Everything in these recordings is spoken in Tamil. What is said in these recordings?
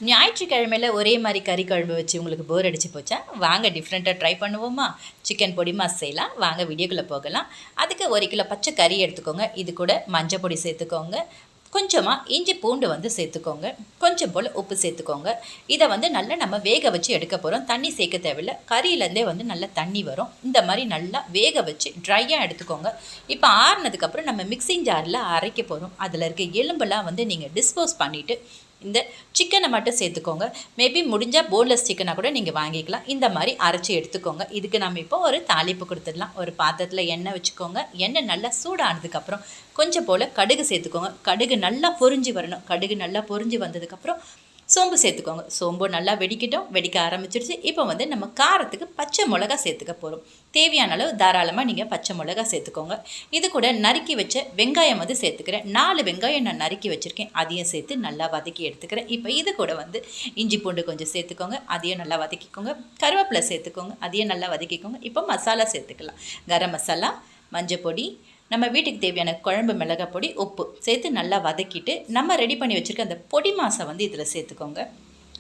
ஞாயிற்றுக்கிழமையில ஒரே மாதிரி கறி குழம்பு வச்சு உங்களுக்கு போர் அடிச்சு போச்சா? வாங்க டிஃப்ரெண்ட்டாக ட்ரை பண்ணுவோமா? சிக்கன் பொடி மாஸ் செய்யலாம். வாங்க வீடியோக்குள்ளே போகலாம். அதுக்கு 1 கிலோ பச்சை கறி எடுத்துக்கோங்க. இது கூட மஞ்சள் பொடி சேர்த்துக்கோங்க. கொஞ்சமாக இஞ்சி பூண்டு வந்து சேர்த்துக்கோங்க. கொஞ்சம் போல் உப்பு சேர்த்துக்கோங்க. இதை வந்து நல்லா நம்ம வேக வச்சு எடுக்க போகிறோம். தண்ணி சேர்க்க தேவையில்லை. கறியிலேருந்தே வந்து நல்லா தண்ணி வரும். இந்த மாதிரி நல்லா வேக வச்சு ட்ரையாக எடுத்துக்கோங்க. இப்போ ஆறுனதுக்கப்புறம் நம்ம மிக்சிங் ஜாரில் அரைக்க போகிறோம். அதில் இருக்க எலும்பெல்லாம் வந்து நீங்கள் டிஸ்போஸ் பண்ணிவிட்டு இந்த சிக்கனை மட்டும் சேர்த்துக்கோங்க. மேபி முடிஞ்சால் போன்லெஸ் சிக்கனாக கூட நீங்கள் வாங்கிக்கலாம். இந்த மாதிரி அரைச்சி எடுத்துக்கோங்க. இதுக்கு நம்ம இப்போ ஒரு தாளிப்பு கொடுத்துடலாம். ஒரு பாத்திரத்தில் எண்ணெய் வச்சுக்கோங்க. எண்ணெய் நல்லா சூடானதுக்கப்புறம் கொஞ்சம் போல் கடுகு சேர்த்துக்கோங்க. கடுகு நல்லா பொரிஞ்சு வரணும். கடுகு நல்லா பொரிஞ்சு வந்ததுக்கப்புறம் சோம்பு சேர்த்துக்கோங்க. சோம்பு நல்லா வெடிக்க ஆரம்பிச்சிருச்சு. இப்போ வந்து நம்ம காரத்துக்கு பச்சை மிளகா சேர்த்துக்க போகிறோம். தேவையான அளவு தாராளமாக நீங்கள் பச்சை மிளகா சேர்த்துக்கோங்க. இது கூட நறுக்கி வச்ச வெங்காயம் வந்து சேர்த்துக்கிறேன். 4 வெங்காயம் நான் நறுக்கி வச்சுருக்கேன். அதையும் சேர்த்து நல்லா வதக்கி எடுத்துக்கிறேன். இப்போ இது கூட வந்து இஞ்சி பூண்டு கொஞ்சம் சேர்த்துக்கோங்க. அதையும் நல்லா வதக்கிக்கோங்க. கருவேப்பிலை சேர்த்துக்கோங்க. அதையும் நல்லா வதக்கிக்கோங்க. இப்போ மசாலா சேர்த்துக்கலாம். கரம் மசாலா, மஞ்சள் பொடி, நம்ம வீட்டுக்கு தேவையான குழம்பு மிளகாய் பொடி, உப்பு சேர்த்து நல்லா வதக்கிட்டு நம்ம ரெடி பண்ணி வச்சுருக்க அந்த பொடி மாசை வந்து இதில் சேர்த்துக்கோங்க.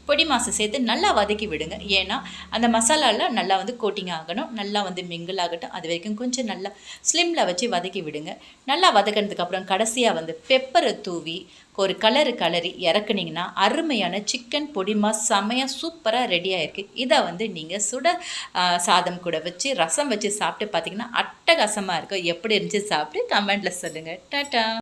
பொடி மாசை சேர்த்து நல்லா வதக்கி விடுங்க. ஏன்னா அந்த மசாலாவில் நல்லா வந்து கோட்டிங் ஆகணும். நல்லா வந்து மிங்கிள் ஆகட்டும். அது வரைக்கும் கொஞ்சம் நல்லா ஸ்லிம்மில் வச்சு வதக்கி விடுங்க. நல்லா வதக்கினதுக்கப்புறம் கடைசியாக வந்து பெப்பரை தூவி ஒரு கலரி இறக்குனிங்கன்னா அருமையான சிக்கன் பொடி மாஸ் செமையாக சூப்பராக ரெடி ஆகிருக்கு. இதை வந்து நீங்கள் சுட சாதம் கூட வச்சு ரசம் வச்சு சாப்பிட்டு பார்த்தீங்கன்னா அட்டகாசமாக இருக்கும். எப்படி இருந்துச்சு சாப்பிட்டு கமெண்ட்டில் சொல்லுங்கள். டாட்டா.